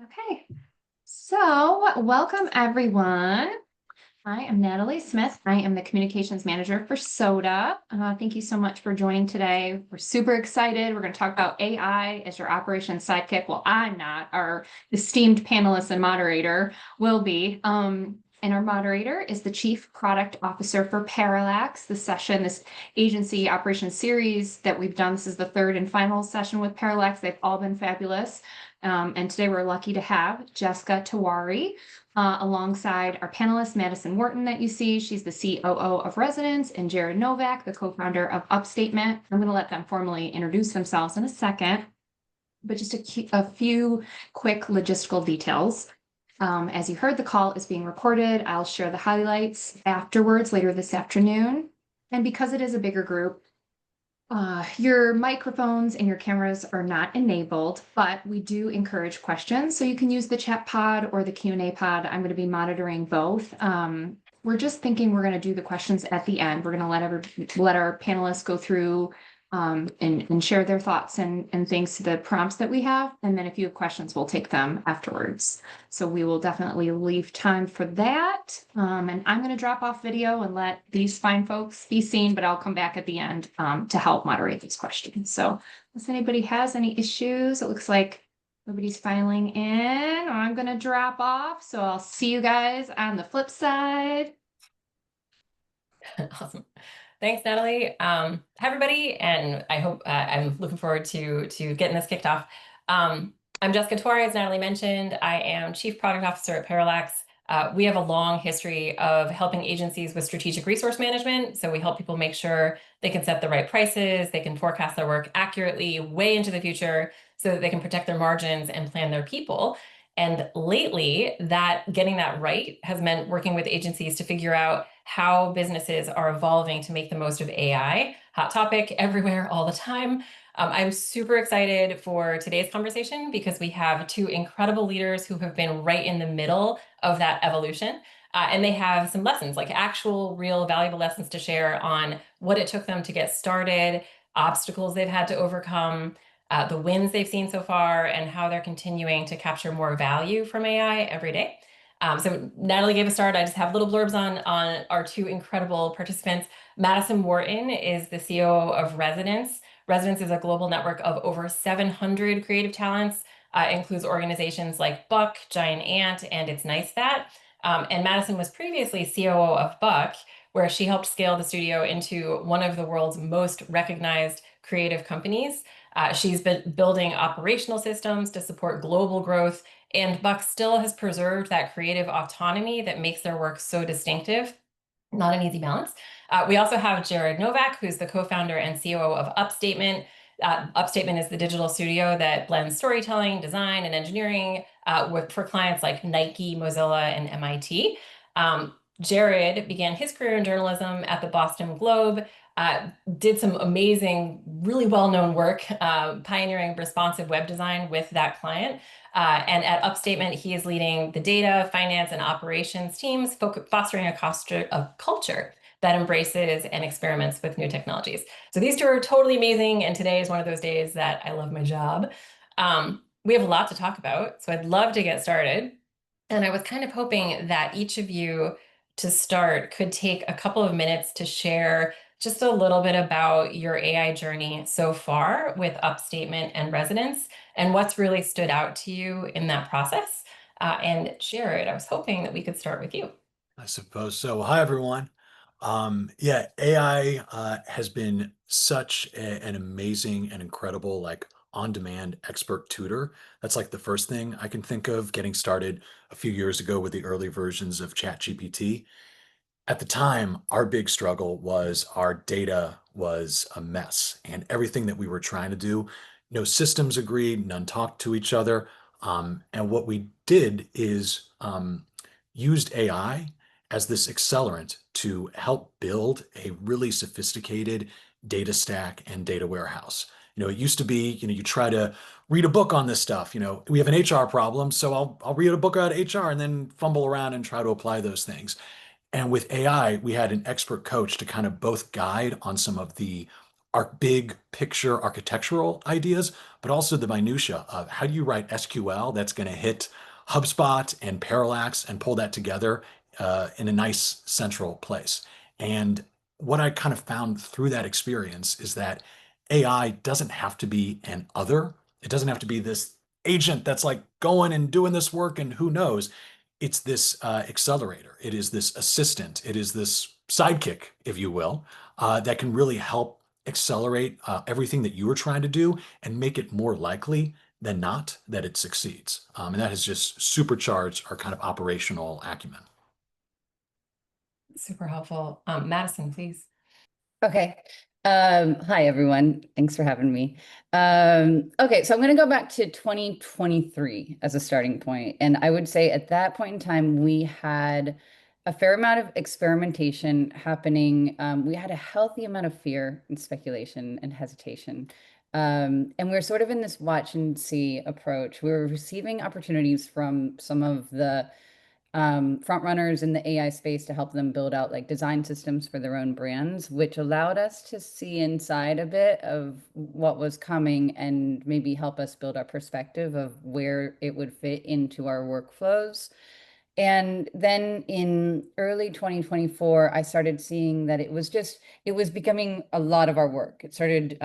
Okay, so welcome everyone. I am Natalie Smith. I am the communications manager for SoDA. Thank you so much for joining today. We're super excited. We're going to talk about AI as your operations sidekick. Well, I'm not. Our esteemed panelist and moderator will be. And our moderator is the Chief Product Officer for Parallax, this agency operations series that we've done. This is the third and final session with Parallax. They've all been fabulous. And today we're lucky to have Jessica Tiwari alongside our panelist, Madison Wharton, that you see. She's the COO of Residence, and Jared Novack, the co-founder of Upstatement. I'm going to let them formally introduce themselves in a second, but just a few quick logistical details. As you heard, the call is being recorded. I'll share the highlights afterwards later this afternoon. And because it is a bigger group, your microphones and your cameras are not enabled, but we do encourage questions. So you can use the chat pod or the Q&A pod. I'm going to be monitoring both. We're just thinking we're going to do the questions at the end. We're going to let our panelists go through and share their thoughts and things to the prompts that we have. And then if you have questions, we'll take them afterwards. So we will definitely leave time for that. And I'm going to drop off video and let these fine folks be seen, but I'll come back at the end to help moderate these questions. So unless anybody has any issues, it looks like nobody's filing in. I'm going to drop off. So I'll see you guys on the flip side. Awesome. Thanks, Natalie. Hi, everybody, and I hope I'm looking forward to getting this kicked off. I'm Jessica Tiwari, as Natalie mentioned. I am Chief Product Officer at Parallax. We have a long history of helping agencies with strategic resource management. So we help people make sure they can set the right prices, they can forecast their work accurately way into the future so that they can protect their margins and plan their people. And lately, getting that right has meant working with agencies to figure out how businesses are evolving to make the most of AI. Hot topic everywhere all the time. I'm super excited for today's conversation because we have two incredible leaders who have been right in the middle of that evolution. And they have some lessons, like actual, real, valuable lessons to share on what it took them to get started, obstacles they've had to overcome, the wins they've seen so far, and how they're continuing to capture more value from AI every day. So Natalie gave a start. I just have little blurbs on our two incredible participants. Madison Wharton is the COO of Residence. Residence is a global network of over 700 creative talents. Includes organizations like Buck, Giant Ant, and It's Nice That. And Madison was previously COO of Buck, where she helped scale the studio into one of the world's most recognized creative companies. She's been building operational systems to support global growth, and Buck still has preserved that creative autonomy that makes their work so distinctive. Not an easy balance. We also have Jared Novack, who's the co-founder and COO of Upstatement. Upstatement is the digital studio that blends storytelling, design, and engineering for clients like Nike, Mozilla, and MIT. Jared began his career in journalism at the Boston Globe, did some amazing, really well-known work pioneering responsive web design with that client. And at Upstatement, he is leading the data, finance, and operations teams, fostering a culture that embraces and experiments with new technologies. So these two are totally amazing, and today is one of those days that I love my job. We have a lot to talk about, so I'd love to get started. And I was kind of hoping that each of you to start could take a couple of minutes to share just a little bit about your AI journey so far with Upstatement and Residence and what's really stood out to you in that process. And Jared, I was hoping that we could start with you. I suppose so. Hi, everyone. Yeah, AI has been such an amazing and incredible, like on-demand expert tutor. That's like the first thing I can think of getting started a few years ago with the early versions of ChatGPT. At the time, our big struggle was our data was a mess, and everything that we were trying to do, no systems agreed, none talked to each other. And what we did is used AI as this accelerant to help build a really sophisticated data stack and data warehouse. It used to be, you try to read a book on this stuff. We have an HR problem, so I'll read a book about HR and then fumble around and try to apply those things. And with AI, we had an expert coach to kind of both guide on some of the our big picture architectural ideas, but also the minutia of how do you write SQL that's going to hit HubSpot and Parallax and pull that together in a nice central place. And what I kind of found through that experience is that AI doesn't have to be an other. It doesn't have to be this agent that's like going and doing this work and who knows. It's this accelerator. It is this assistant. It is this sidekick, if you will, that can really help accelerate everything that you were trying to do and make it more likely than not that it succeeds. And that has just supercharged our kind of operational acumen. Super helpful. Madison, please. Okay. Hi, everyone. Thanks for having me. Okay, so I'm going to go back to 2023 as a starting point. And I would say at that point in time, we had a fair amount of experimentation happening. We had a healthy amount of fear and speculation and hesitation. And we were sort of in this watch and see approach. We were receiving opportunities from some of the front runners in the AI space to help them build out like design systems for their own brands, which allowed us to see inside a bit of what was coming and maybe help us build our perspective of where it would fit into our workflows. And then in early 2024, I started seeing that it was becoming a lot of our work. It started,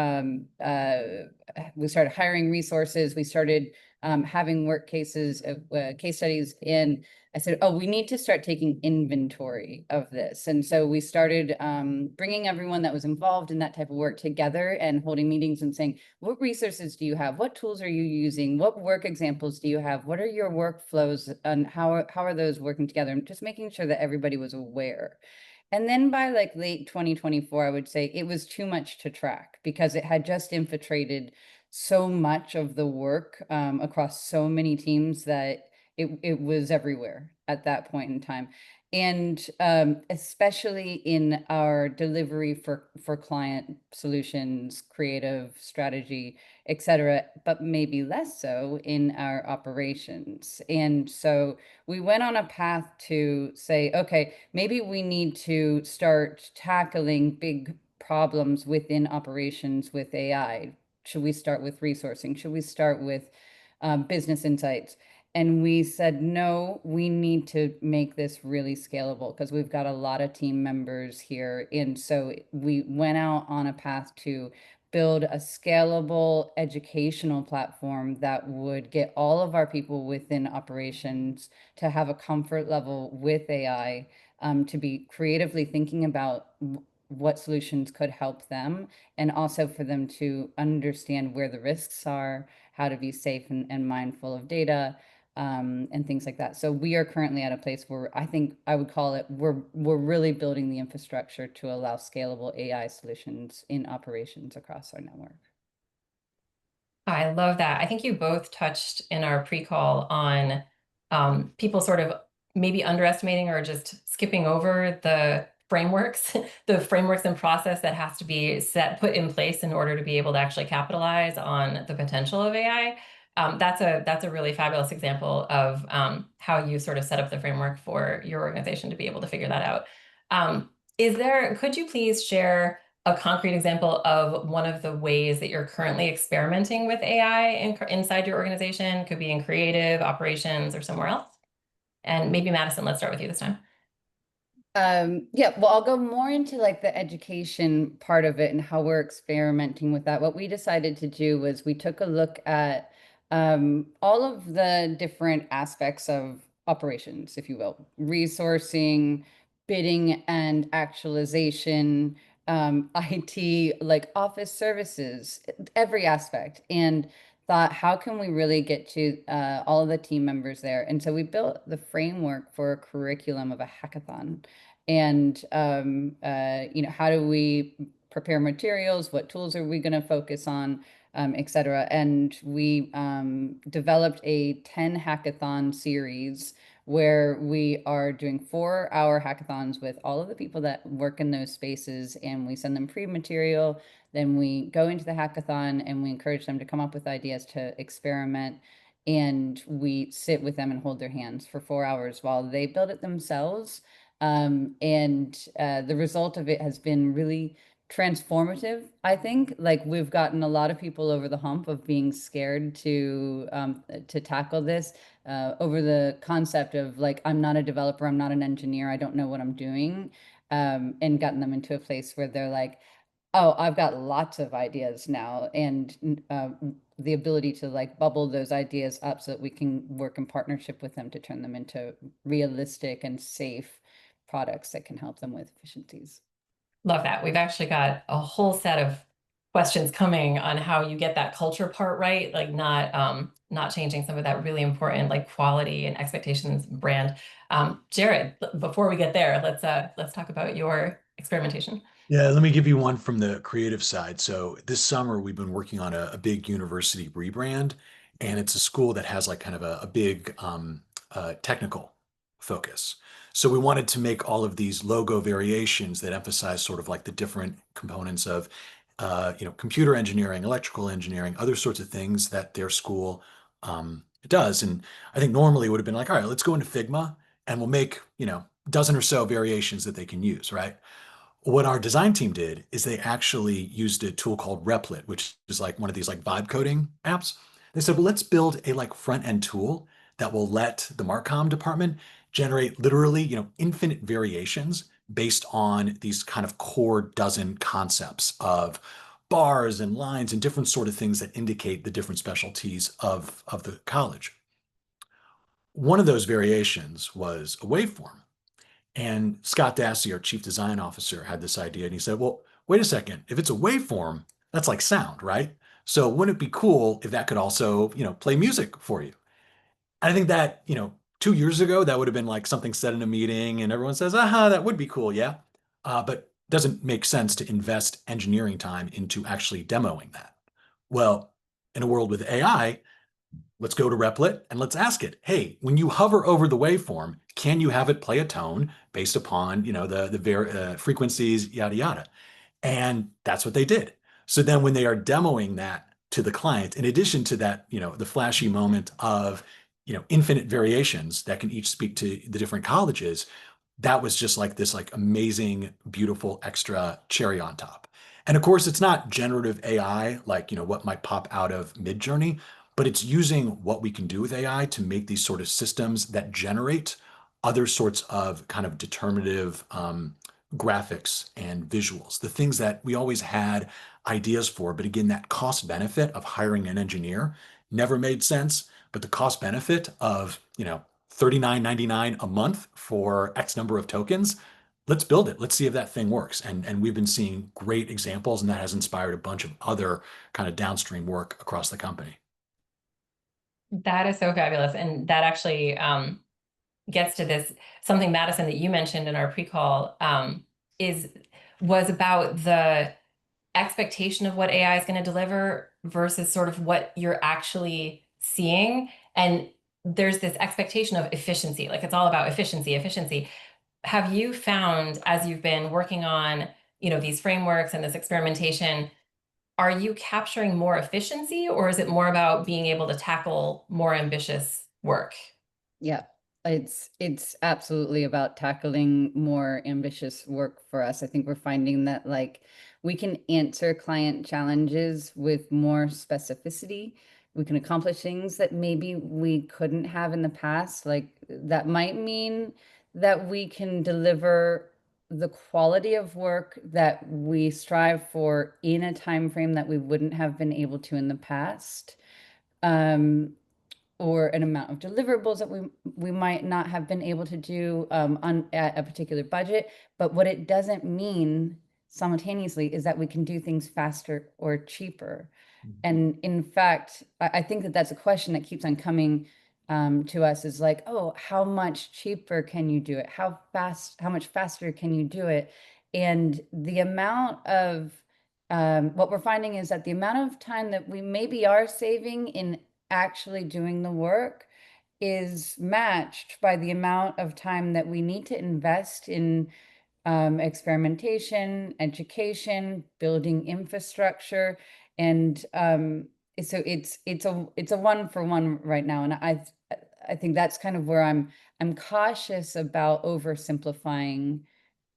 we started hiring resources. We started having work cases, case studies in. I said, oh, we need to start taking inventory of this. And so we started bringing everyone that was involved in that type of work together and holding meetings and saying, what resources do you have? What tools are you using? What work examples do you have? What are your workflows and how are those working together? And just making sure that everybody was aware. And then by like late 2024, I would say it was too much to track because it had just infiltrated so much of the work across so many teams that it was everywhere at that point in time. And especially in our delivery for client solutions, creative strategy, et cetera, but maybe less so in our operations. And so we went on a path to say, okay, maybe we need to start tackling big problems within operations with AI. Should we start with resourcing? Should we start with business insights? And we said, no, we need to make this really scalable because we've got a lot of team members here. And so we went out on a path to build a scalable educational platform that would get all of our people within operations to have a comfort level with AI, to be creatively thinking about what solutions could help them, and also for them to understand where the risks are, how to be safe and mindful of data, and things like that. So we are currently at a place where I think I would call it, we're really building the infrastructure to allow scalable AI solutions in operations across our network. I love that. I think you both touched in our pre-call on people sort of maybe underestimating or just skipping over the frameworks, the frameworks and process that has to be put in place in order to be able to actually capitalize on the potential of AI. That's a really fabulous example of how you sort of set up the framework for your organization to be able to figure that out. Could you please share a concrete example of one of the ways that you're currently experimenting with AI inside your organization? Could be in creative, operations, or somewhere else. And maybe Madison, let's start with you this time. Yeah, well, I'll go more into like the education part of it and how we're experimenting with that. What we decided to do was we took a look at all of the different aspects of operations, if you will, resourcing, bidding and actualization, IT, like office services, every aspect, and thought, how can we really get to all of the team members there? And so we built the framework for a curriculum of a hackathon. And, how do we prepare materials? What tools are we going to focus on, et cetera? And we developed a 10 hackathon series where we are doing 4-hour hackathons with all of the people that work in those spaces, and we send them pre-material. Then we go into the hackathon and we encourage them to come up with ideas to experiment, and we sit with them and hold their hands for 4 hours while they build it themselves. And the result of it has been really transformative, I think. Like we've gotten a lot of people over the hump of being scared to tackle this, over the concept of like, I'm not a developer, I'm not an engineer, I don't know what I'm doing, and gotten them into a place where they're like, oh, I've got lots of ideas now, and the ability to like bubble those ideas up so that we can work in partnership with them to turn them into realistic and safe products that can help them with efficiencies. Love that. We've actually got a whole set of questions coming on how you get that culture part right, like not changing some of that really important like quality and expectations brand. Jared, before we get there, let's talk about your experimentation. Yeah, let me give you one from the creative side. So this summer we've been working on a big university rebrand, and it's a school that has like kind of a big technical focus. So we wanted to make all of these logo variations that emphasize sort of like the different components of computer engineering, electrical engineering, other sorts of things that their school does. And I think normally it would have been like, all right, let's go into Figma and we'll make, dozen or so variations that they can use, right? What our design team did is they actually used a tool called Replit, which is like one of these like vibe coding apps. They said, well, let's build a like front end tool that will let the Marcom department generate literally, infinite variations based on these kind of core dozen concepts of bars and lines and different sort of things that indicate the different specialties of the college. One of those variations was a waveform. And Scott Dassey, our chief design officer, had this idea, and he said, well, wait a second, if it's a waveform, that's like sound, right? So wouldn't it be cool if that could also, play music for you? And I think that, 2 years ago, that would have been like something said in a meeting and everyone says, aha, that would be cool, yeah. But doesn't make sense to invest engineering time into actually demoing that. Well, in a world with AI, let's go to Replit and let's ask it, hey, when you hover over the waveform, can you have it play a tone based upon, the frequencies, yada, yada. And that's what they did. So then when they are demoing that to the client, in addition to that, the flashy moment of, infinite variations that can each speak to the different colleges, that was just like this like amazing, beautiful extra cherry on top. And of course, it's not generative AI like, what might pop out of Midjourney, but it's using what we can do with AI to make these sort of systems that generate other sorts of kind of determinative graphics and visuals, the things that we always had ideas for. But again, that cost benefit of hiring an engineer never made sense. But the cost benefit of, $39.99 a month for X number of tokens, let's build it. Let's see if that thing works. And we've been seeing great examples, and that has inspired a bunch of other kind of downstream work across the company. That is so fabulous. And that actually gets to this, something, Madison, that you mentioned in our pre-call was about the expectation of what AI is going to deliver versus sort of what you're actually seeing. And there's this expectation of efficiency, like it's all about efficiency, efficiency. Have you found, as you've been working on, these frameworks and this experimentation, are you capturing more efficiency, or is it more about being able to tackle more ambitious work? Yeah, it's absolutely about tackling more ambitious work for us. I think we're finding that like we can answer client challenges with more specificity. We can accomplish things that maybe we couldn't have in the past. Like that might mean that we can deliver the quality of work that we strive for in a time frame that we wouldn't have been able to in the past. Or an amount of deliverables that we might not have been able to do on at a particular budget. But what it doesn't mean simultaneously is that we can do things faster or cheaper. And in fact, I think that that's a question that keeps on coming to us, is like, oh, how much cheaper can you do it? How much faster can you do it? And the amount of what we're finding is that the amount of time that we maybe are saving in actually doing the work is matched by the amount of time that we need to invest in experimentation, education, building infrastructure. And so it's a one for one right now. And I think that's kind of where I'm cautious about oversimplifying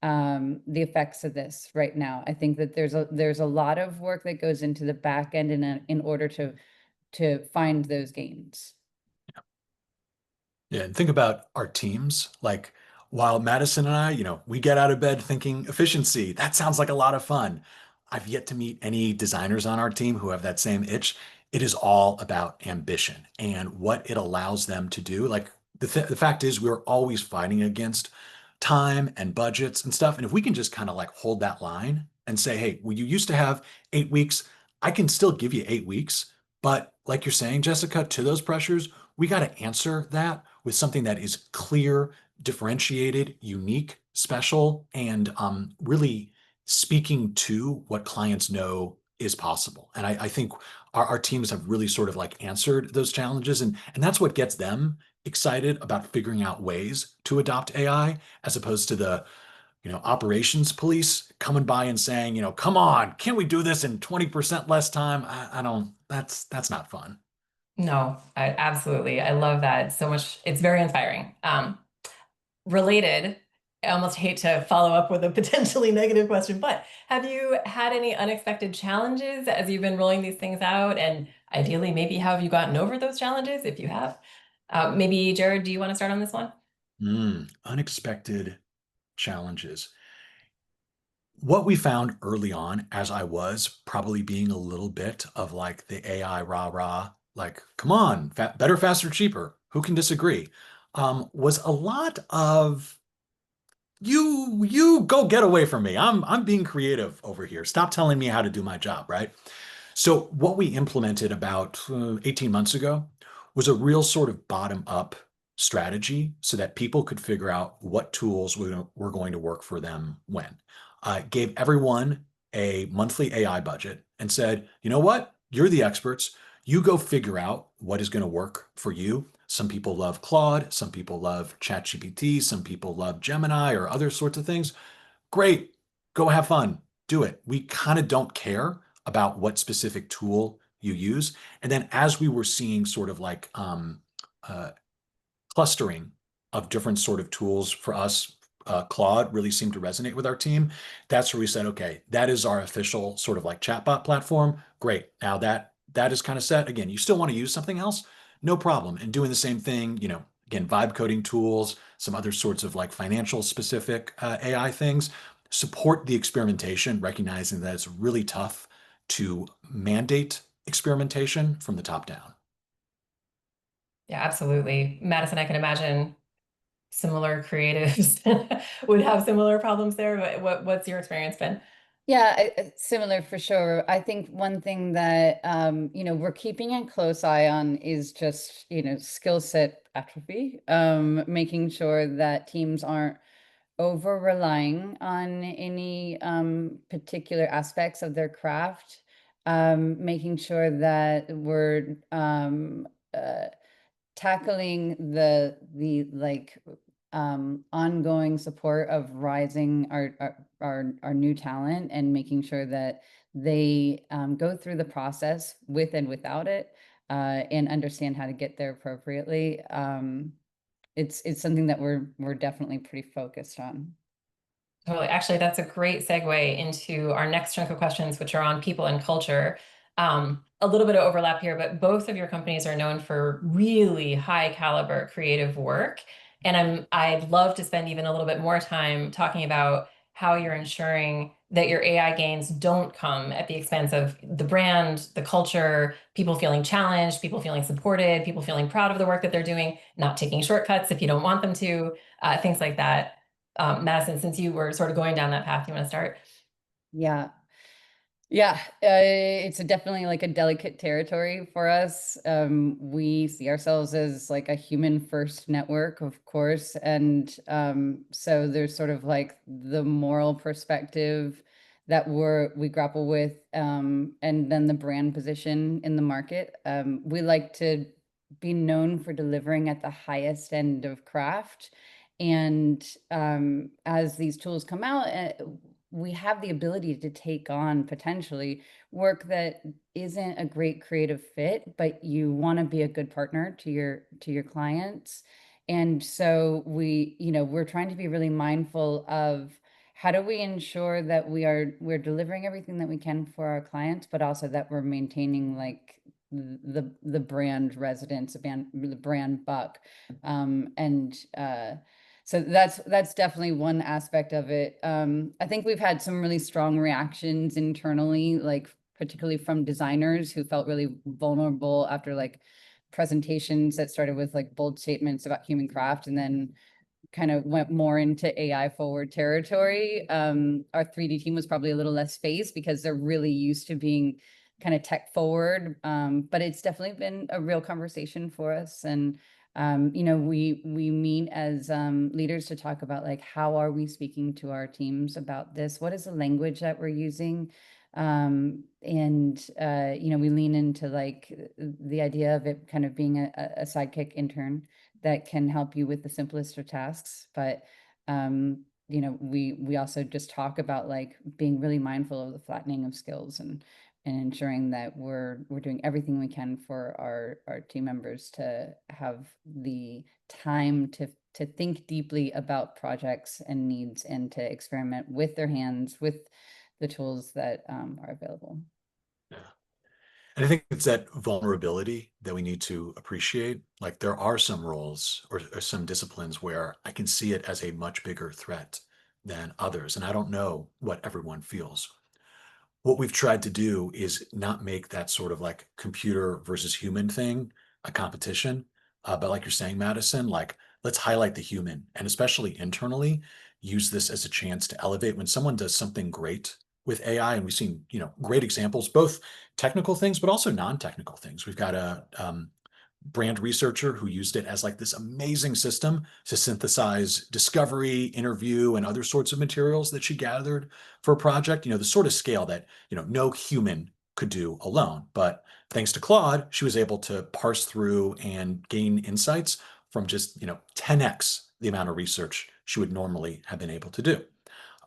the effects of this right now. I think that there's a lot of work that goes into the back end in order to find those gains. Yeah, and think about our teams. Like, while Madison and I, we get out of bed thinking efficiency. That sounds like a lot of fun. I've yet to meet any designers on our team who have that same itch. It is all about ambition and what it allows them to do. Like, the fact is, we're always fighting against time and budgets and stuff. And if we can just kind of like hold that line and say, hey, well, you used to have 8 weeks, I can still give you 8 weeks. But like you're saying, Jessica, to those pressures, we got to answer that with something that is clear, differentiated, unique, special, and really speaking to what clients know is possible. And I think our teams have really sort of like answered those challenges. And that's what gets them excited about figuring out ways to adopt AI, as opposed to the operations police coming by and saying, come on, can't we do this in 20% less time? I don't, that's not fun. No, absolutely. I love that so much. It's very inspiring. Related, I almost hate to follow up with a potentially negative question, but have you had any unexpected challenges as you've been rolling these things out? And ideally, maybe how have you gotten over those challenges if you have? Maybe Jared, do you want to start on this one? Unexpected challenges. What we found early on, as I was probably being a little bit of like the AI rah rah, like, come on, better, faster, cheaper. Who can disagree? Was a lot of you go get away from me. I'm being creative over here. Stop telling me how to do my job, right? So what we implemented about 18 months ago was a real sort of bottom up strategy so that people could figure out what tools were going to work for them when. Gave everyone a monthly AI budget and said, you know what? You're the experts. You go figure out what is going to work for you. Some people love Claude. Some people love ChatGPT. Some people love Gemini or other sorts of things. Great. Go have fun. Do it. We kind of don't care about what specific tool you use. And then as we were seeing sort of like uh, clustering of different sort of tools for us, Claude really seemed to resonate with our team. That's where we said, okay, that is our official sort of like chatbot platform. Great. Now that is kind of set. Again, you still want to use something else? No problem. And doing the same thing, again, vibe coding tools, some other sorts of like financial specific AI things. Support the experimentation, recognizing that it's really tough to mandate experimentation from the top down. Yeah, absolutely. Madison, I can imagine similar creatives would have similar problems there. What's your experience been? Yeah, similar for sure. I think one thing that we're keeping a close eye on is just skill set atrophy, making sure that teams aren't over relying on any particular aspects of their craft, making sure that we're tackling the like ongoing support of rising our new talent and making sure that they go through the process with and without it, and understand how to get there appropriately. It's something that we're definitely pretty focused on. Totally. Actually, that's a great segue into our next chunk of questions, which are on people and culture. A little bit of overlap here, but both of your companies are known for really high caliber creative work. And I'd love to spend even a little bit more time talking about how you're ensuring that your AI gains don't come at the expense of the brand, the culture, people feeling challenged, people feeling supported, people feeling proud of the work that they're doing, not taking shortcuts if you don't want them to, things like that. Madison, since you were sort of going down that path, you want to start? Yeah. Yeah, it's definitely like a delicate territory for us. We see ourselves as like a human first network, of course. And so there's sort of like the moral perspective that we grapple with, and then the brand position in the market. We like to be known for delivering at the highest end of craft. And as these tools come out, we have the ability to take on potentially work that isn't a great creative fit, but you want to be a good partner to your clients. And so we're trying to be really mindful of how do we ensure that we're delivering everything that we can for our clients, but also that we're maintaining like the brand residence, the brand buck. So that's definitely one aspect of it. I think we've had some really strong reactions internally, like particularly from designers who felt really vulnerable after like presentations that started with like bold statements about human craft and then kind of went more into AI forward territory. Our 3D team was probably a little less phased because they're really used to being kind of tech forward. But it's definitely been a real conversation for us. And we meet as leaders to talk about like how are we speaking to our teams about this? What is the language that we're using? We lean into like the idea of it kind of being a sidekick intern that can help you with the simplest of tasks. But we also just talk about like being really mindful of the flattening of skills and ensuring that we're doing everything we can for our team members to have the time to think deeply about projects and needs and to experiment with their hands with the tools that are available. Yeah. And I think it's that vulnerability that we need to appreciate. Like there are some roles or some disciplines where I can see it as a much bigger threat than others. And I don't know what everyone feels. What we've tried to do is not make that sort of like computer versus human thing a competition. But like you're saying, Madison, like let's highlight the human and especially internally use this as a chance to elevate when someone does something great with AI. And we've seen, great examples, both technical things, but also non-technical things. We've got a brand researcher who used it as like this amazing system to synthesize discovery, interview, and other sorts of materials that she gathered for a project, the sort of scale that, no human could do alone. But thanks to Claude, she was able to parse through and gain insights from just, 10x the amount of research she would normally have been able to do.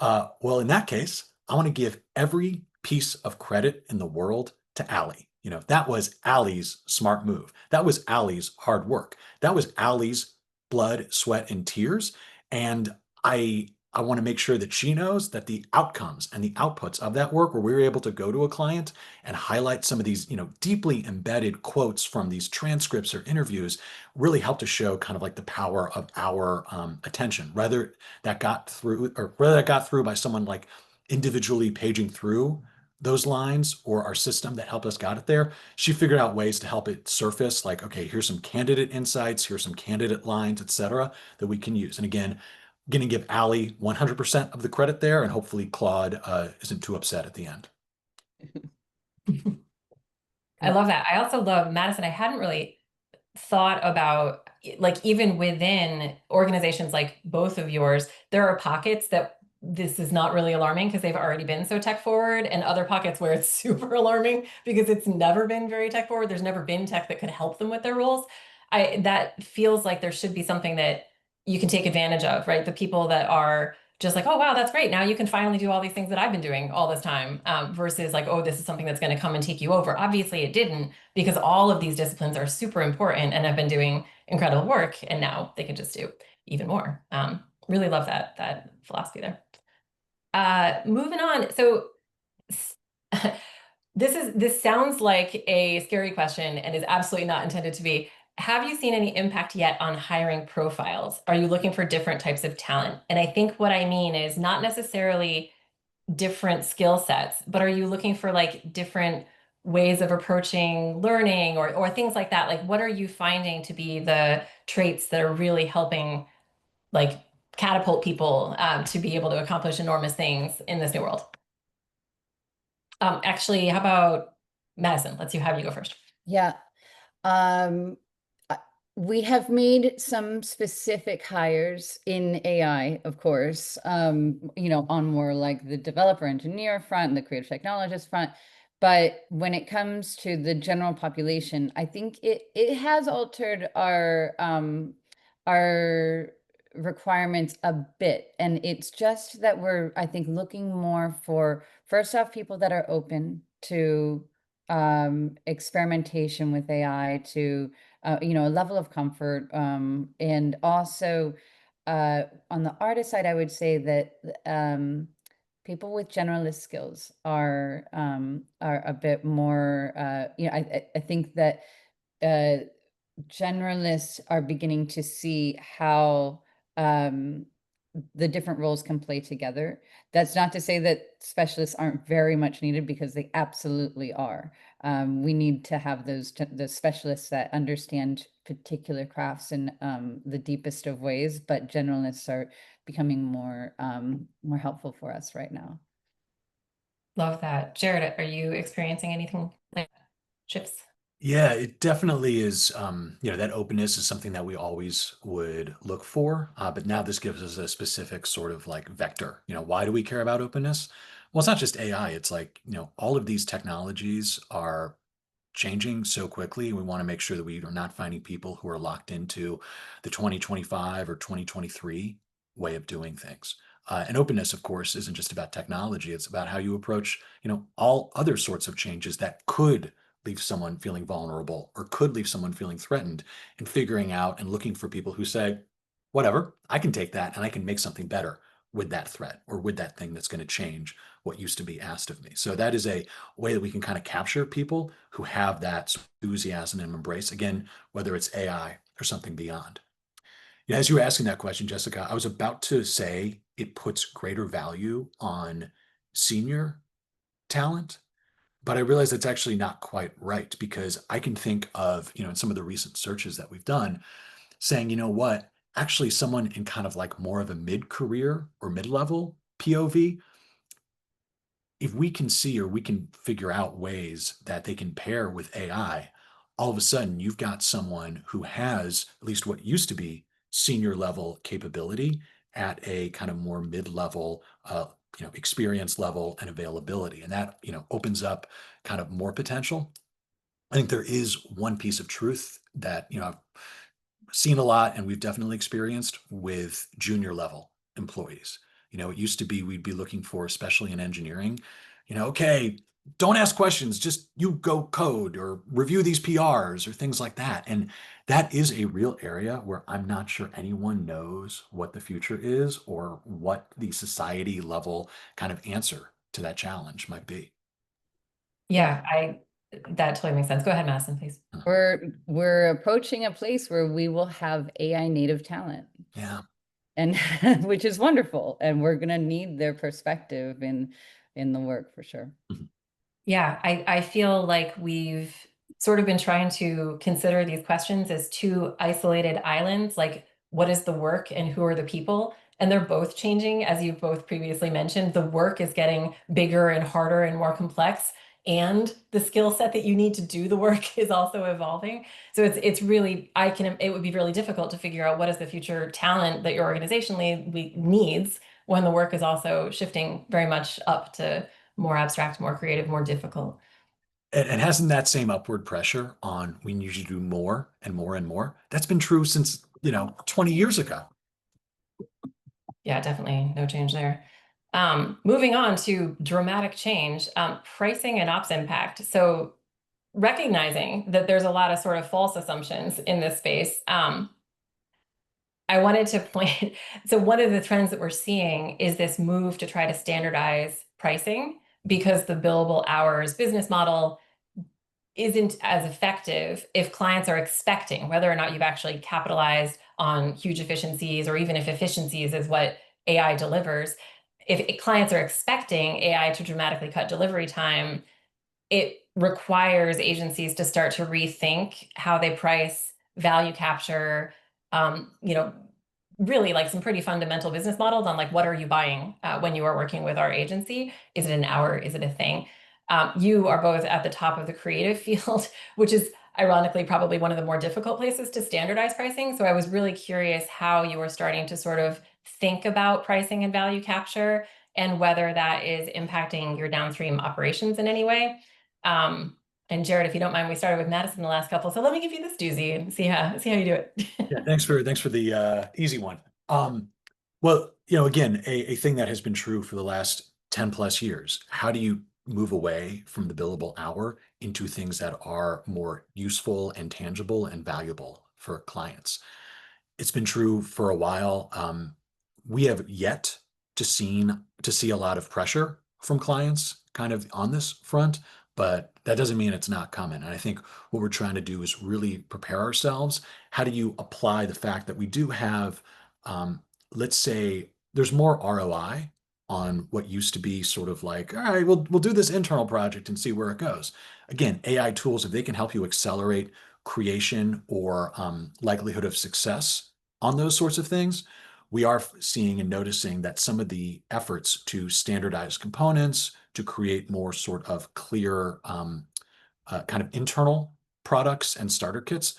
Well, in that case, I want to give every piece of credit in the world to Allie. That was Allie's smart move. That was Allie's hard work. That was Allie's blood, sweat, and tears. And I want to make sure that she knows that the outcomes and the outputs of that work, where we were able to go to a client and highlight some of these, deeply embedded quotes from these transcripts or interviews, really helped to show kind of like the power of our attention, whether that got through by someone like individually paging through those lines or our system that helped us got it there. She figured out ways to help it surface like, okay, here's some candidate insights, here's some candidate lines, etc., that we can use. And again, I'm going to give Allie 100% of the credit there, and hopefully Claude isn't too upset at the end. I love that. I also love Madison. I hadn't really thought about like even within organizations like both of yours, there are pockets that this is not really alarming because they've already been so tech forward, and other pockets where it's super alarming because it's never been very tech forward. There's never been tech that could help them with their roles. That feels like there should be something that you can take advantage of, right? The people that are just like, oh, wow, that's great. Now you can finally do all these things that I've been doing all this time, versus like, oh, this is something that's going to come and take you over. Obviously it didn't, because all of these disciplines are super important and have been doing incredible work. And now they can just do even more. Really love that philosophy there. Moving on. So this sounds like a scary question and is absolutely not intended to be. Have you seen any impact yet on hiring profiles? Are you looking for different types of talent? And I think what I mean is not necessarily different skill sets, but are you looking for like different ways of approaching learning or things like that? Like what are you finding to be the traits that are really helping like catapult people to be able to accomplish enormous things in this new world? Actually, how about Madison? Let's have you go first. Yeah. We have made some specific hires in AI, of course, on more like the developer engineer front and the creative technologist front. But when it comes to the general population, I think it has altered our requirements a bit. And it's just that we're, I think, looking more for, first off, people that are open to experimentation with AI, to a level of comfort, and also On the artist side, I would say that people with generalist skills are a bit more. I think that generalists are beginning to see how the different roles can play together. That's not to say that specialists aren't very much needed, because they absolutely are. We need to have those specialists that understand particular crafts in the deepest of ways, but generalists are becoming more helpful for us right now. Love that. Jared, are you experiencing anything like shifts? Yeah, it definitely is. That openness is something that we always would look for. But now this gives us a specific sort of like vector. Why do we care about openness? Well, it's not just AI. It's like, all of these technologies are changing so quickly. We want to make sure that we are not finding people who are locked into the 2025 or 2023 way of doing things. And openness, of course, isn't just about technology. It's about how you approach, all other sorts of changes that could leave someone feeling vulnerable or could leave someone feeling threatened, and figuring out and looking for people who say, whatever, I can take that and I can make something better with that threat or with that thing that's going to change what used to be asked of me. So that is a way that we can kind of capture people who have that enthusiasm and embrace, again, whether it's AI or something beyond. Yeah, as you were asking that question, Jessica, I was about to say it puts greater value on senior talent, but I realize that's actually not quite right, because I can think of, in some of the recent searches that we've done, saying, you know what, actually someone in kind of like more of a mid-career or mid-level POV, if we can see or we can figure out ways that they can pair with AI, all of a sudden you've got someone who has at least what used to be senior level capability at a kind of more mid-level experience level and availability. And that, opens up kind of more potential. I think there is one piece of truth that, I've seen a lot and we've definitely experienced with junior level employees. It used to be we'd be looking for, especially in engineering, okay, don't ask questions, just you go code or review these PRs or things like that. And that is a real area where I'm not sure anyone knows what the future is or what the society level kind of answer to that challenge might be. Yeah, that totally makes sense. Go ahead, Madison, please. We're approaching a place where we will have AI native talent. Yeah. And which is wonderful. And we're going to need their perspective in the work for sure. Yeah, I feel like we've sort of been trying to consider these questions as two isolated islands, like what is the work and who are the people? And they're both changing, as you've both previously mentioned. The work is getting bigger and harder and more complex, and the skill set that you need to do the work is also evolving. So it's really, it would be really difficult to figure out what is the future talent that your organization needs when the work is also shifting very much up to more abstract, more creative, more difficult. And hasn't that same upward pressure on we need you to do more and more and more? That's been true since, 20 years ago. Yeah, definitely no change there. Moving on to dramatic change, pricing and ops impact. So recognizing that there's a lot of sort of false assumptions in this space, I wanted to point, so one of the trends that we're seeing is this move to try to standardize pricing, because the billable hours business model isn't as effective if clients are expecting, whether or not you've actually capitalized on huge efficiencies, or even if efficiencies is what AI delivers. If clients are expecting AI to dramatically cut delivery time, it requires agencies to start to rethink how they price, value capture, really like some pretty fundamental business models on like, what are you buying when you are working with our agency? Is it an hour? Is it a thing? You are both at the top of the creative field, which is ironically probably one of the more difficult places to standardize pricing. So I was really curious how you were starting to sort of think about pricing and value capture, and whether that is impacting your downstream operations in any way. And Jared, if you don't mind, we started with Madison the last couple, so let me give you this doozy and see how you do it. Yeah, thanks for the easy one. Well, again, a thing that has been true for the last 10 plus years. How do you move away from the billable hour into things that are more useful and tangible and valuable for clients? it's been true for a while. We have yet to see a lot of pressure from clients kind of on this front, but that doesn't mean it's not coming. And I think what we're trying to do is really prepare ourselves. How do you apply the fact that we do have, let's say, there's more ROI on what used to be sort of like, all right, we'll do this internal project and see where it goes. Again, AI tools, if they can help you accelerate creation or likelihood of success on those sorts of things, we are seeing and noticing that some of the efforts to standardize components, to create more sort of clear kind of internal products and starter kits,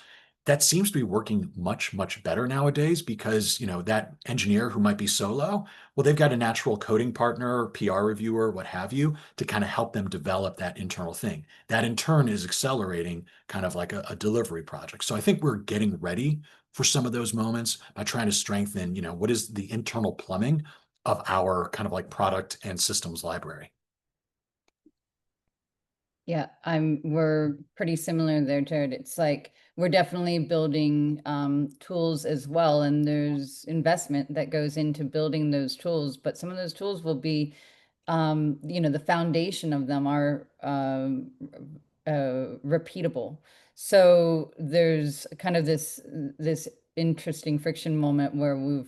that seems to be working much, much better nowadays because, that engineer who might be solo, well, they've got a natural coding partner, PR reviewer, what have you, to kind of help them develop that internal thing. That in turn is accelerating kind of like a delivery project. So I think we're getting ready for some of those moments by trying to strengthen, what is the internal plumbing of our kind of like product and systems library. Yeah, we're pretty similar there, Jared. It's like we're definitely building tools as well, and there's investment that goes into building those tools, but some of those tools will be the foundation of them are repeatable. So there's kind of this interesting friction moment where we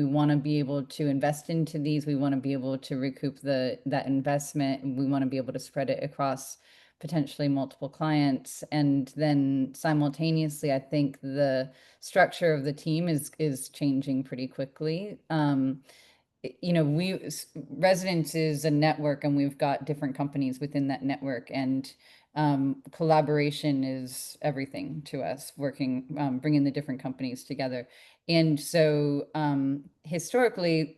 want to be able to invest into these. We want to be able to recoup that investment, and we want to be able to spread it across potentially multiple clients. And then simultaneously, I think the structure of the team is changing pretty quickly. Residence is a network, and we've got different companies within that network, and collaboration is everything to us, bringing the different companies together. And so historically,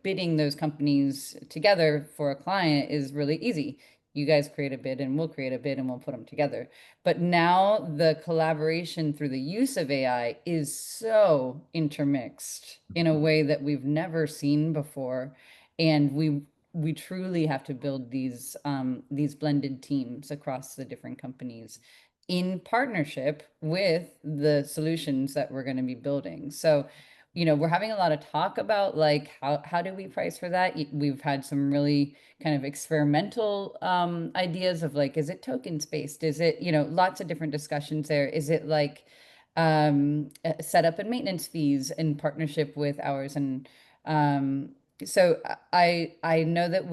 bidding those companies together for a client is really easy. You guys create a bid and we'll create a bid and we'll put them together. But now the collaboration through the use of AI is so intermixed in a way that we've never seen before. And we truly have to build these blended teams across the different companies in partnership with the solutions that we're going to be building. So, we're having a lot of talk about like how do we price for that? We've had some really kind of experimental ideas of like, is it tokens based? Is it, lots of different discussions there. Is it like setup and maintenance fees in partnership with ours? And so I know that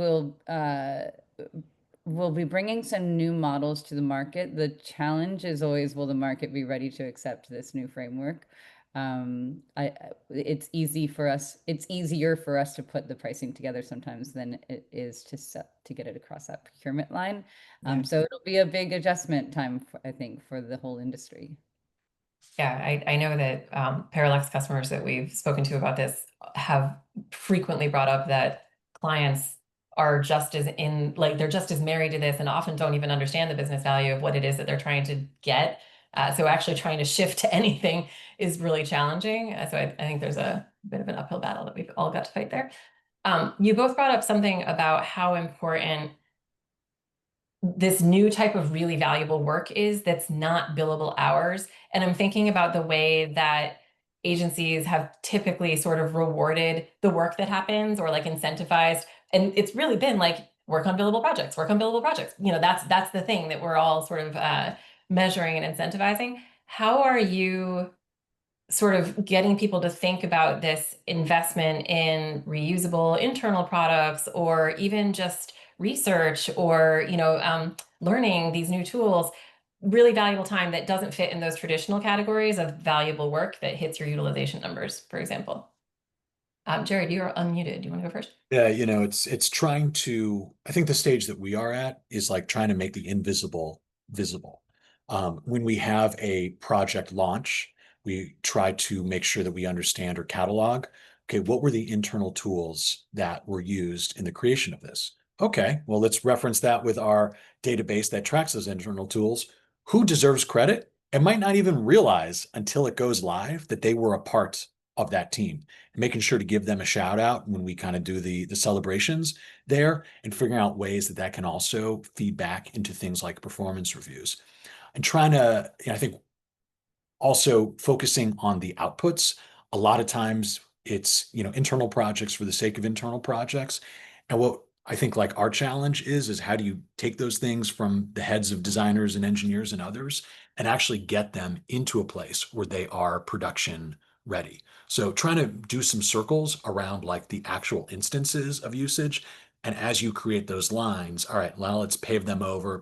we'll be bringing some new models to the market. The challenge is always, will the market be ready to accept this new framework? It's easier for us to put the pricing together sometimes than it is to get it across that procurement line. So it'll be a big adjustment time, I think, for the whole industry. Yeah, I know that Parallax customers that we've spoken to about this have frequently brought up that clients are they're just as married to this and often don't even understand the business value of what it is that they're trying to get. So actually trying to shift to anything is really challenging. So I think there's a bit of an uphill battle that we've all got to fight there. You both brought up something about how important this new type of really valuable work is that's not billable hours. And I'm thinking about the way that agencies have typically sort of rewarded the work that happens or like incentivized. And it's really been like work on billable projects, work on billable projects. That's the thing that we're all sort of measuring and incentivizing. How are you sort of getting people to think about this investment in reusable internal products or even just research or learning these new tools, really valuable time that doesn't fit in those traditional categories of valuable work that hits your utilization numbers, for example? Jared, you're unmuted. Do you want to go first? Yeah, it's trying to, I think the stage that we are at is like trying to make the invisible visible. When we have a project launch, we try to make sure that we understand or catalog, okay, what were the internal tools that were used in the creation of this? Okay, well, let's reference that with our database that tracks those internal tools. Who deserves credit and might not even realize until it goes live that they were a part of that team, making sure to give them a shout out when we kind of do the celebrations there and figuring out ways that can also feed back into things like performance reviews and trying to, I think, also focusing on the outputs A lot of times it's, internal projects for the sake of internal projects. And what I think like our challenge is how do you take those things from the heads of designers and engineers and others and actually get them into a place where they are production ready. So trying to do some circles around like the actual instances of usage. And as you create those lines, all right, well, let's pave them over,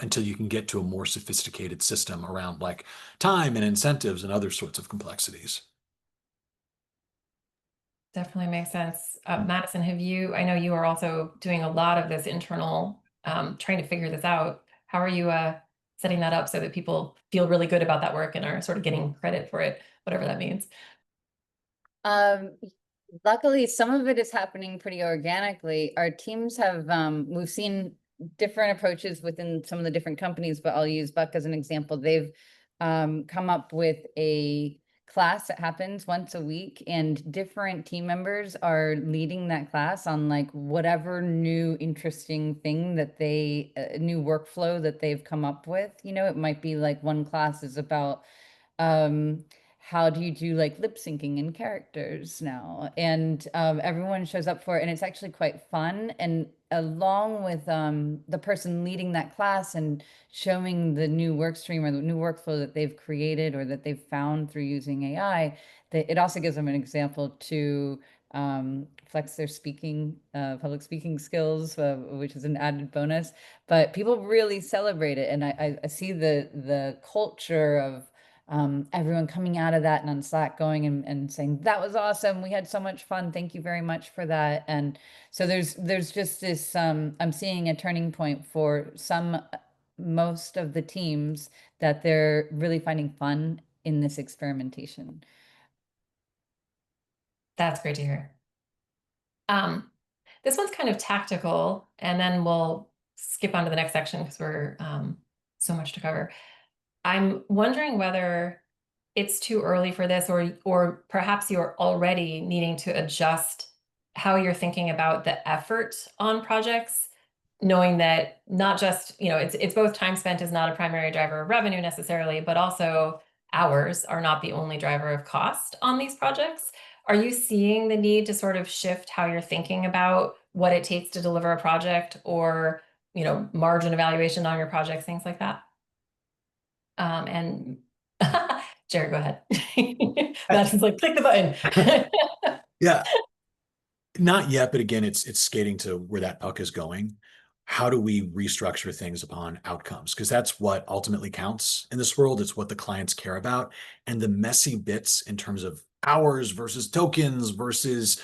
until you can get to a more sophisticated system around like time and incentives and other sorts of complexities. Definitely makes sense. Madison, I know you are also doing a lot of this internal, trying to figure this out. How are you setting that up so that people feel really good about that work and are sort of getting credit for it, whatever that means? Luckily, some of it is happening pretty organically. Our teams have, we've seen different approaches within some of the different companies, but I'll use Buck as an example. They've come up with a class that happens once a week, and different team members are leading that class on like whatever new interesting thing that they, new workflow that they've come up with. It might be like one class is about how do you do like lip syncing in characters now, and everyone shows up for it, and it's actually quite fun. And along with the person leading that class and showing the new work stream or the new workflow that they've created or that they've found through using AI, that it also gives them an example to flex their public speaking skills, which is an added bonus. But people really celebrate it, and I see the culture of everyone coming out of that and on Slack going and saying, that was awesome. We had so much fun. Thank you very much for that. And so there's just this, I'm seeing a turning point for most of the teams, that they're really finding fun in this experimentation. That's great to hear. This one's kind of tactical, and then we'll skip on to the next section because we're so much to cover. I'm wondering whether it's too early for this, or perhaps you're already needing to adjust how you're thinking about the effort on projects, knowing that not just, it's both time spent is not a primary driver of revenue necessarily, but also hours are not the only driver of cost on these projects. Are you seeing the need to sort of shift how you're thinking about what it takes to deliver a project, or, margin evaluation on your projects, things like that? And Jared, go ahead. Madison's like, click the button. Yeah, not yet, but again, it's skating to where that puck is going. How do we restructure things upon outcomes? Because that's what ultimately counts in this world. It's what the clients care about. And the messy bits in terms of hours versus tokens versus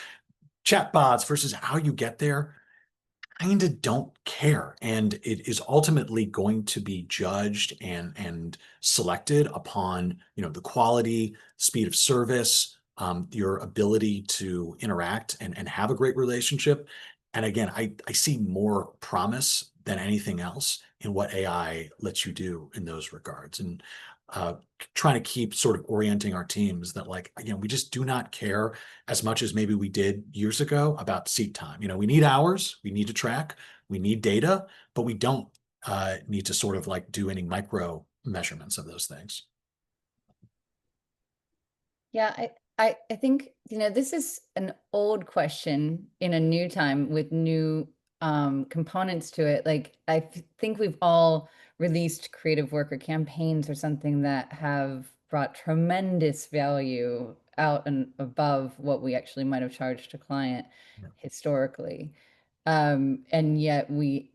chatbots versus how you get there, kind of don't care. And it is ultimately going to be judged and selected upon, the quality, speed of service, your ability to interact and have a great relationship. And again, I see more promise than anything else in what AI lets you do in those regards. And trying to keep sort of orienting our teams that, like, again, we just do not care as much as maybe we did years ago about seat time. We need hours, we need to track, we need data, but we don't need to sort of like do any micro measurements of those things. Yeah, I think, this is an old question in a new time with new components to it. Like, I think we've all released creative work or campaigns or something that have brought tremendous value out and above what we actually might have charged a client historically. And yet we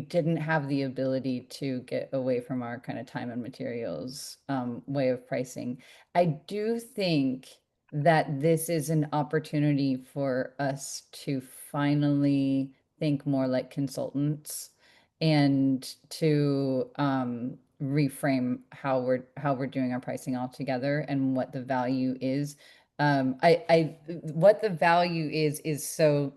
didn't have the ability to get away from our kind of time and materials way of pricing. I do think that this is an opportunity for us to finally think more like consultants, and to reframe how we're doing our pricing altogether and what the value is. What the value is so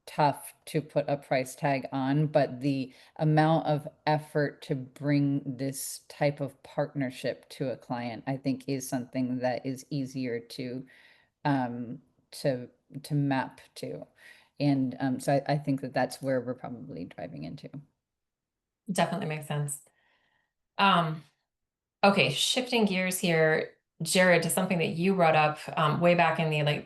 tough to put a price tag on, but the amount of effort to bring this type of partnership to a client, I think, is something that is easier to map to. And so I think that that's where we're probably driving into. Definitely makes sense. Okay, shifting gears here. Jared, to something that you brought up way back in the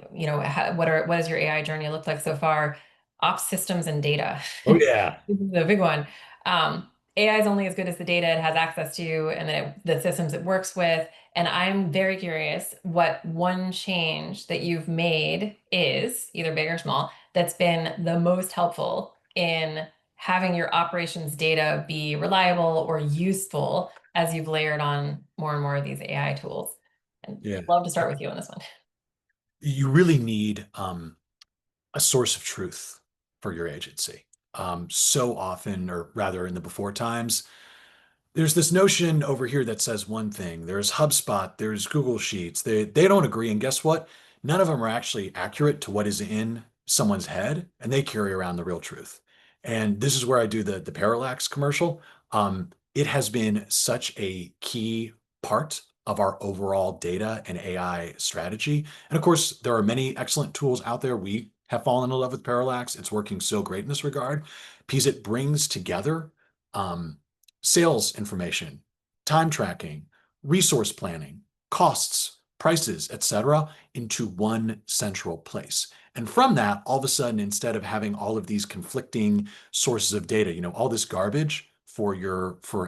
what does your AI journey look like so far? Ops systems and data. Oh yeah. This is a big one. AI is only as good as the data it has access to and then the systems it works with. And I'm very curious what one change that you've made is, either big or small, that's been the most helpful in having your operations data be reliable or useful as you've layered on more and more of these AI tools. And Yeah. love to start with you on this one. You really need a source of truth for your agency. So often, or rather in the before times, there's this notion over here that says one thing. There's HubSpot, there's Google Sheets. They don't agree. And guess what? None of them are actually accurate to what is in someone's head, and they carry around the real truth. And this is where I do the Parallax commercial. It has been such a key part of our overall data and AI strategy. And of course, there are many excellent tools out there. We have fallen in love with Parallax. It's working so great in this regard because it brings together um, sales information, time tracking, resource planning, costs, prices, etc., into one central place. And from that, all of a sudden, instead of having all of these conflicting sources of data, all this garbage for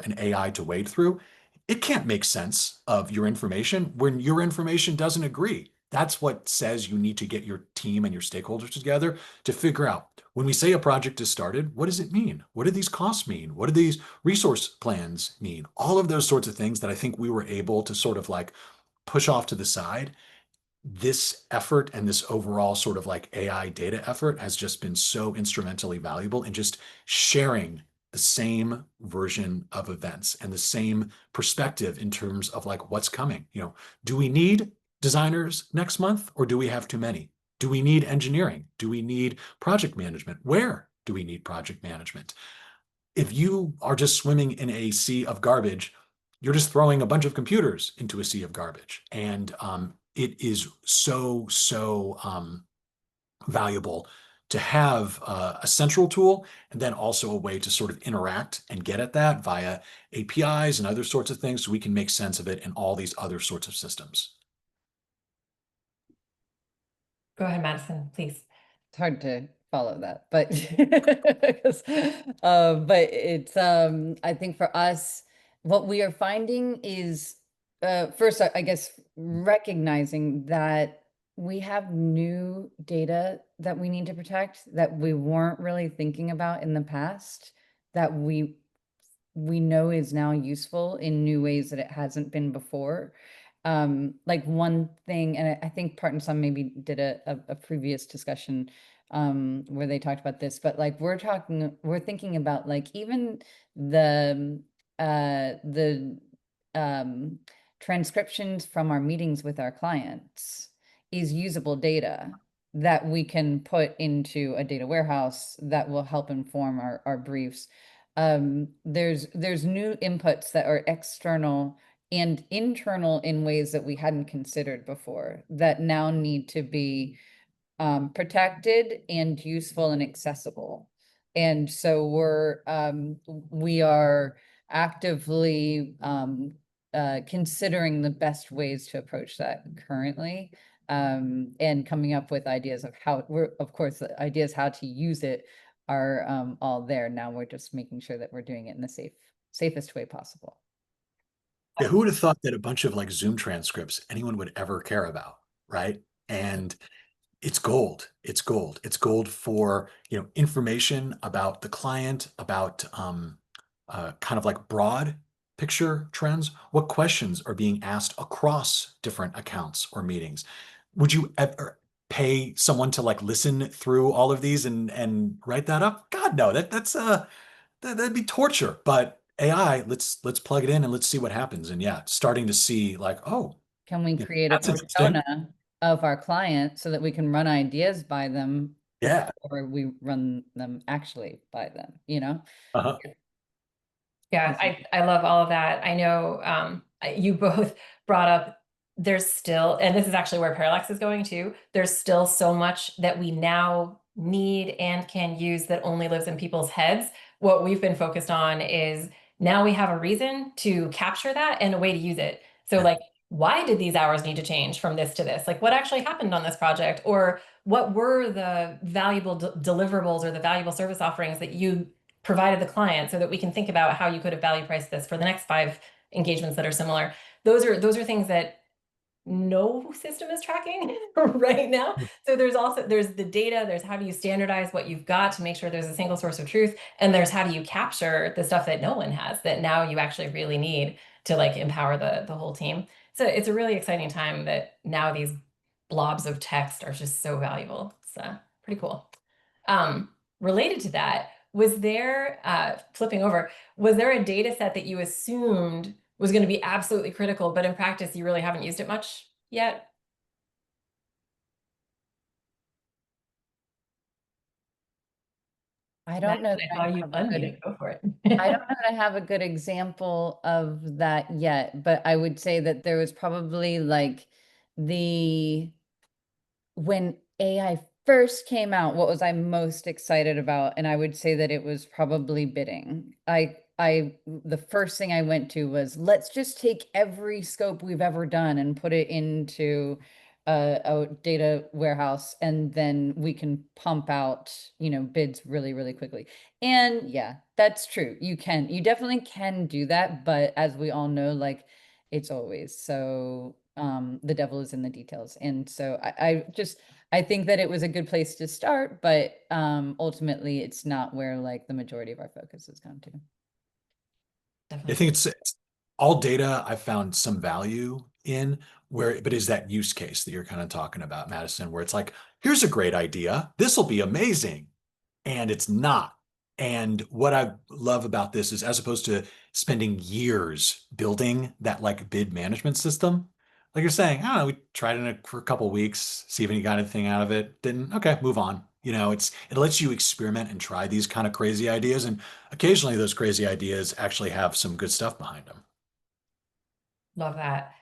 an AI to wade through, it can't make sense of your information when your information doesn't agree. That's what says you need to get your team and your stakeholders together to figure out when we say a project is started, what does it mean? What do these costs mean? What do these resource plans mean? All of those sorts of things that I think we were able to sort of like push off to the side. This effort and this overall sort of like AI data effort has just been so instrumentally valuable in just sharing the same version of events and the same perspective in terms of like what's coming. Do we need designers next month or do we have too many? Do we need engineering? Do we need project management? Where do we need project management? If you are just swimming in a sea of garbage, you're just throwing a bunch of computers into a sea of garbage. And it is so valuable to have a central tool and then also a way to sort of interact and get at that via APIs and other sorts of things so we can make sense of it in all these other sorts of systems. Go ahead, Madison, please. It's hard to follow that, but but it's I think for us, what we are finding is first, I guess, recognizing that we have new data that we need to protect that we weren't really thinking about in the past, that we know is now useful in new ways that it hasn't been before. Like one thing, and I think Part and Some maybe did a previous discussion where they talked about this, but like we're thinking about like even the transcriptions from our meetings with our clients is usable data that we can put into a data warehouse that will help inform our briefs. There's new inputs that are external and internal in ways that we hadn't considered before that now need to be protected and useful and accessible. And so we are actively considering the best ways to approach that currently, and coming up with ideas of how of course, the ideas how to use it are all there. Now we're just making sure that we're doing it in the safest way possible. Yeah, who would have thought that a bunch of like Zoom transcripts anyone would ever care about, right? And it's gold. It's gold. It's gold for, information about the client, about kind of like broad picture trends. What questions are being asked across different accounts or meetings? Would you ever pay someone to like listen through all of these and write that up? God, no, that'd be torture. But AI, let's plug it in and let's see what happens. And yeah, starting to see like, oh, Can we create a that's interesting. persona of our client so that we can run ideas by them Yeah. before we run them actually by them, Uh-huh. Yeah, I love all of that. I know you both brought up there's still, and this is actually where Parallax is going too, there's still so much that we now need and can use that only lives in people's heads. What we've been focused on is now we have a reason to capture that and a way to use it. So Yeah. like why did these hours need to change from this to this? Like what actually happened on this project, or what were the valuable deliverables or the valuable service offerings that you provided the client, so that we can think about how you could have value priced this for the next 5 engagements that are similar. Those are things that no system is tracking right now. So there's the data, there's how do you standardize what you've got to make sure there's a single source of truth, and there's how do you capture the stuff that no one has, that now you actually really need to like empower the whole team. So it's a really exciting time that now these blobs of text are just so valuable. It's pretty cool. Related to that, was there, flipping over, was there a data set that you assumed was going to be absolutely critical, but in practice you really haven't used it much yet? I don't know that I saw you have a good unmute. Go for it. I don't know that I have a good example of that yet, but I would say that there was probably like when AI first came out, what was I most excited about? And I would say that it was probably bidding. The first thing I went to was, let's just take every scope we've ever done and put it into a data warehouse, and then we can pump out, bids really, really quickly. And yeah, that's true. You definitely can do that. But as we all know, like it's always so the devil is in the details. And so I think that it was a good place to start, but ultimately it's not where like the majority of our focus has gone to. I think it's all data I've found some value in, but is that use case that you're kind of talking about, Madison, where it's like, here's a great idea. This will be amazing. And it's not. And what I love about this is, as opposed to spending years building that like bid management system, like you're saying, I don't know, we tried it for a couple of weeks, see if any got anything out of it. Didn't, okay, move on. It lets you experiment and try these kind of crazy ideas. And occasionally those crazy ideas actually have some good stuff behind them. Love that.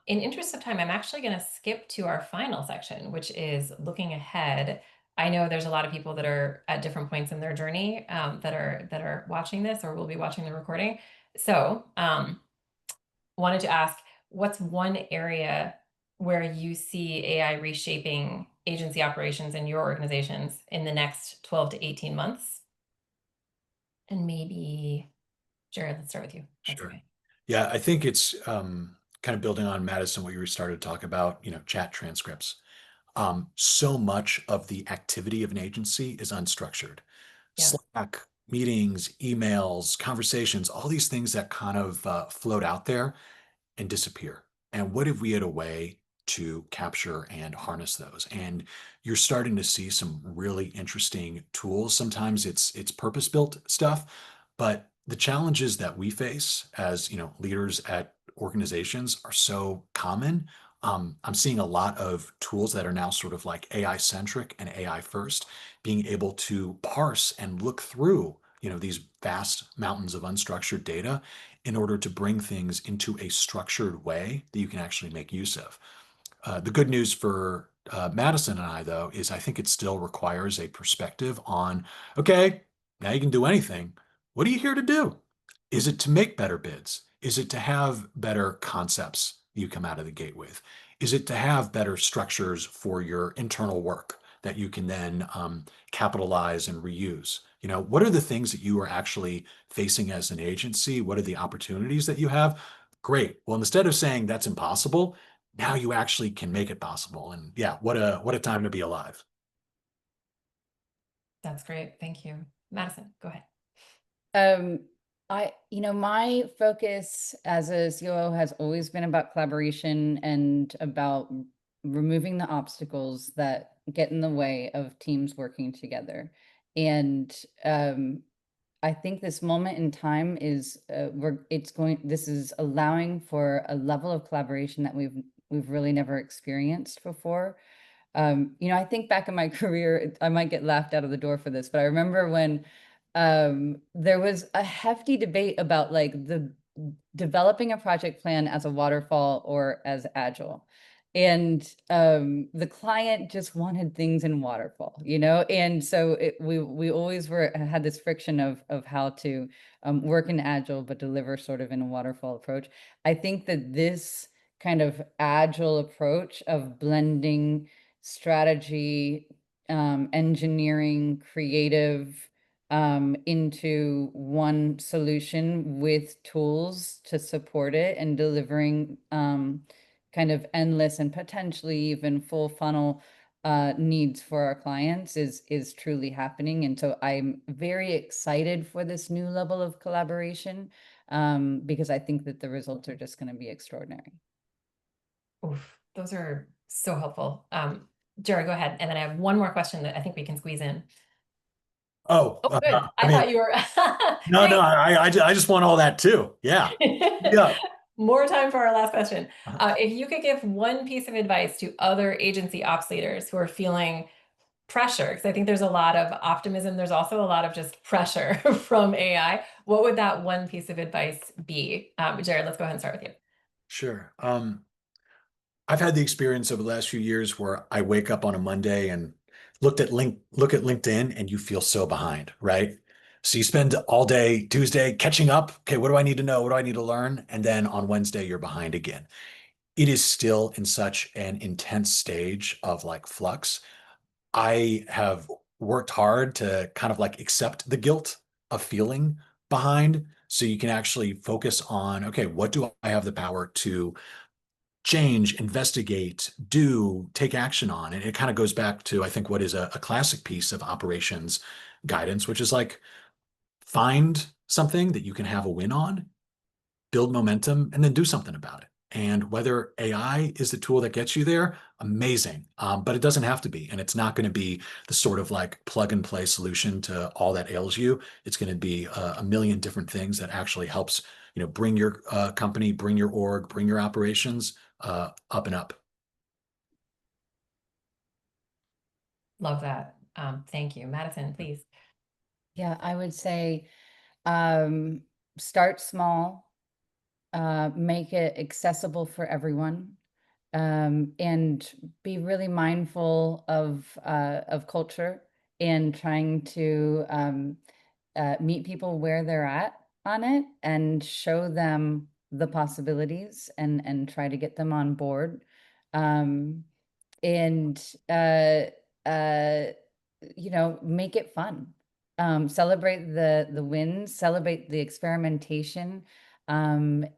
In interest of time, I'm actually going to skip to our final section, which is looking ahead. I know there's a lot of people that are at different points in their journey, that are watching this or will be watching the recording. So, wanted to ask, what's one area where you see AI reshaping agency operations in your organizations in the next 12 to 18 months? And maybe, Jared, let's start with you. That's Sure. okay. Yeah, I think it's kind of building on Madison, what you started to talk about, chat transcripts. So much of the activity of an agency is unstructured. Yeah. Slack, meetings, emails, conversations, all these things that kind of float out there and disappear. And what if we had a way to capture and harness those? And you're starting to see some really interesting tools. Sometimes it's purpose-built stuff, but the challenges that we face as leaders at organizations are so common. I'm seeing a lot of tools that are now sort of like AI centric and AI first, being able to parse and look through these vast mountains of unstructured data in order to bring things into a structured way that you can actually make use of. The good news for Madison and I, though, is I think it still requires a perspective on, okay, now you can do anything. What are you here to do? Is it to make better bids? Is it to have better concepts you come out of the gate with? Is it to have better structures for your internal work that you can then capitalize and reuse? What are the things that you are actually facing as an agency? What are the opportunities that you have? Great. Well, instead of saying that's impossible, now you actually can make it possible. And yeah, what a time to be alive. That's great. Thank you. Madison, go ahead. My focus as a COO has always been about collaboration and about removing the obstacles that get in the way of teams working together. And I think this moment in time is this is allowing for a level of collaboration that we've really never experienced before. I think back in my career, I might get laughed out of the door for this, but I remember when there was a hefty debate about like the developing a project plan as a waterfall or as agile. And the client just wanted things in waterfall, and so we always had this friction of how to work in agile but deliver sort of in a waterfall approach. I think that this kind of agile approach of blending strategy, engineering, creative, into one solution with tools to support it, and delivering kind of endless and potentially even full funnel needs for our clients is truly happening. And so I'm very excited for this new level of collaboration, because I think that the results are just going to be extraordinary. Oof, those are so helpful. Jared, go ahead. And then I have one more question that I think we can squeeze in. Oh, Oh, good. I I mean, thought you were. no, Great. I just want all that too. Yeah. Yeah. More time for our last question. If you could give one piece of advice to other agency ops leaders who are feeling pressure, because I think there's a lot of optimism, there's also a lot of just pressure from AI, what would that one piece of advice be? Jared, let's go ahead and start with you. Sure. I've had the experience over the last few years where I wake up on a Monday and look at LinkedIn and you feel so behind, right? So you spend all day Tuesday catching up. Okay, what do I need to know? What do I need to learn? And then on Wednesday, you're behind again. It is still in such an intense stage of like flux. I have worked hard to kind of like accept the guilt of feeling behind so you can actually focus on, okay, what do I have the power to change, investigate, do, take action on? And it kind of goes back to, I think, what is a classic piece of operations guidance, which is like find something that you can have a win on, build momentum, and then do something about it. And whether AI is the tool that gets you there, amazing. But it doesn't have to be. And it's not going to be the sort of like plug and play solution to all that ails you. It's going to be a million different things that actually helps, bring your company, bring your org, bring your operations up and up. Love that. Thank you. Madison, please. Yeah, I would say start small, make it accessible for everyone, and be really mindful of culture and trying to meet people where they're at on it and show them the possibilities and try to get them on board. And make it fun. Celebrate the wins, celebrate the experimentation, and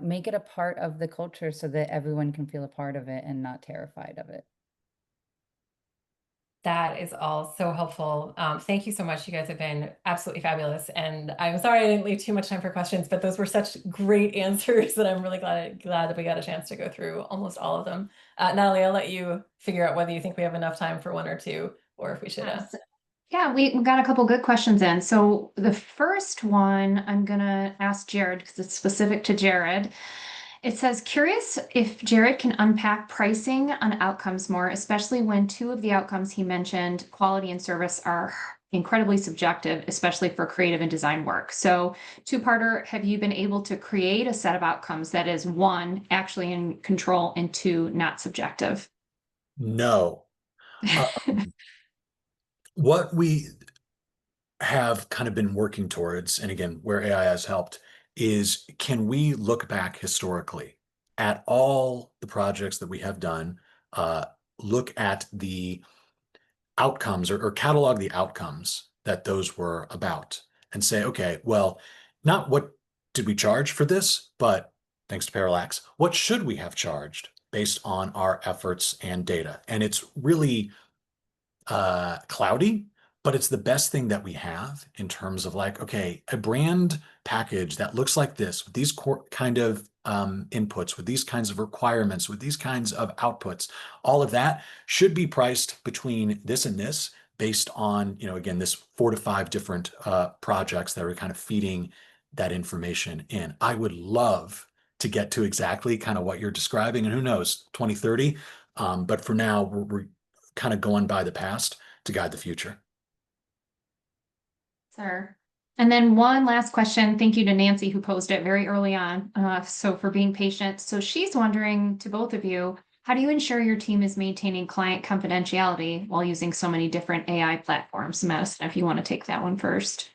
make it a part of the culture so that everyone can feel a part of it and not terrified of it. That is all so helpful. Thank you so much. You guys have been absolutely fabulous. And I'm sorry I didn't leave too much time for questions, but those were such great answers that I'm really glad that we got a chance to go through almost all of them. Natalie, I'll let you figure out whether you think we have enough time for one or two, or if we should. Yeah, we got a couple good questions in. So the first one I'm gonna ask Jared because it's specific to Jared. It says, curious if Jared can unpack pricing on outcomes more, especially when two of the outcomes he mentioned, quality and service, are incredibly subjective, especially for creative and design work. So two-parter, have you been able to create a set of outcomes that is, one, actually in control, and two, not subjective? No. What we have kind of been working towards, and again, where AI has helped, is can we look back historically at all the projects that we have done, look at the outcomes or catalog the outcomes that those were about and say, okay, well, not what did we charge for this, but thanks to Parallax, what should we have charged based on our efforts and data? And it's really cloudy, but it's the best thing that we have in terms of like, okay, a brand package that looks like this, with these kind of inputs, with these kinds of requirements, with these kinds of outputs, all of that should be priced between this and this based on, again, this 4 to 5 different projects that are kind of feeding that information in. I would love to get to exactly kind of what you're describing, and who knows, 2030. But for now, we're kind of going by the past to guide the future. Sir. And then one last question. Thank you to Nancy who posed it very early on. So for being patient. So she's wondering, to both of you, how do you ensure your team is maintaining client confidentiality while using so many different AI platforms? Madison, if you want to take that one first.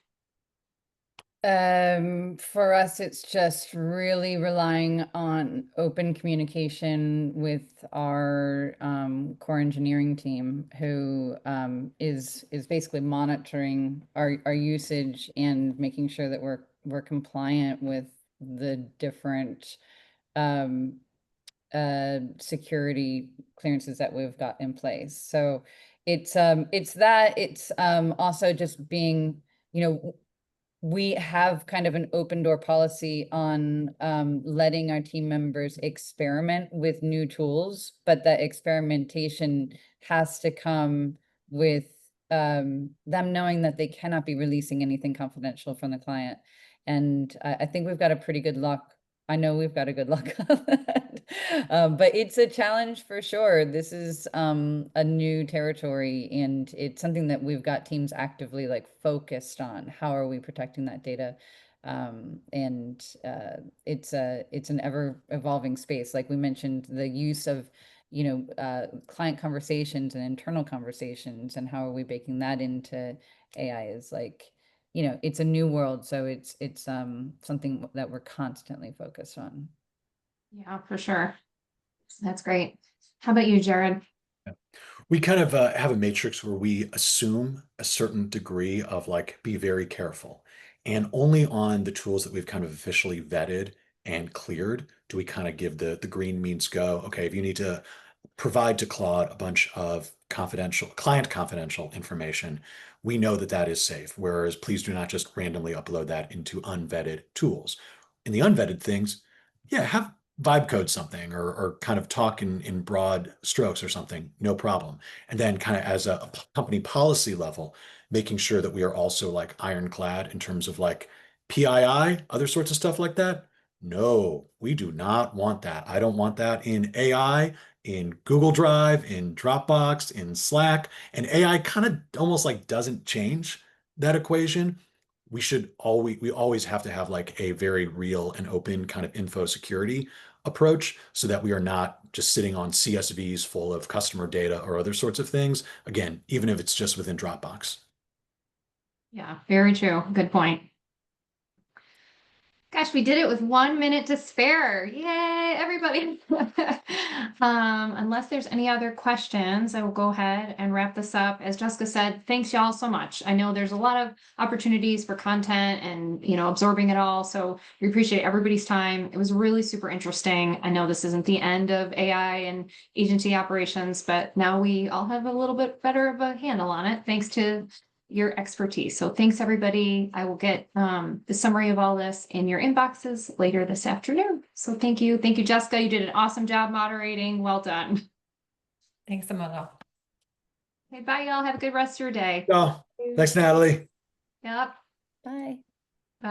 For us, it's just really relying on open communication with our core engineering team, who is basically monitoring our usage and making sure that we're compliant with the different security clearances that we've got in place. So it's also just being, we have kind of an open door policy on letting our team members experiment with new tools, but that experimentation has to come with them knowing that they cannot be releasing anything confidential from the client. And I think we've got a pretty good luck. I know we've got a good luck on that. But it's a challenge for sure. This is a new territory, and it's something that we've got teams actively like focused on. How are we protecting that data? And it's an ever evolving space. Like we mentioned, the use of client conversations and internal conversations, and how are we baking that into AI is like, it's a new world. So it's something that we're constantly focused on. Yeah, for sure. That's great. How about you, Jared? We kind of have a matrix where we assume a certain degree of like, be very careful. And only on the tools that we've kind of officially vetted and cleared do we kind of give the green means go. Okay, if you need to provide to Claude a bunch of client confidential information, we know that that is safe. Whereas please do not just randomly upload that into unvetted tools. In the unvetted things, yeah, have vibe code something, or kind of talk in broad strokes or something, no problem. And then kind of as a company policy level, making sure that we are also like ironclad in terms of like PII, other sorts of stuff like that. No, we do not want that. I don't want that in AI, in Google Drive, in Dropbox, in Slack. And AI kind of almost like doesn't change that equation. We always have to have like a very real and open kind of info security approach, so that we are not just sitting on CSVs full of customer data or other sorts of things. Again, even if it's just within Dropbox. Yeah, very true. Good point. Gosh, we did it with 1 minute to spare. Yay, everybody. Unless there's any other questions, I will go ahead and wrap this up. As Jessica said, thanks y'all so much. I know there's a lot of opportunities for content and, absorbing it all. So we appreciate everybody's time. It was really super interesting. I know this isn't the end of AI and agency operations, but now we all have a little bit better of a handle on it, thanks to your expertise. So thanks, everybody. I will get the summary of all this in your inboxes later this afternoon. So thank you. Thank you, Jessica. You did an awesome job moderating. Well done. Thanks, Amanda. Okay, bye, y'all. Have a good rest of your day. Oh, thanks, Natalie. Yep. Bye. Bye.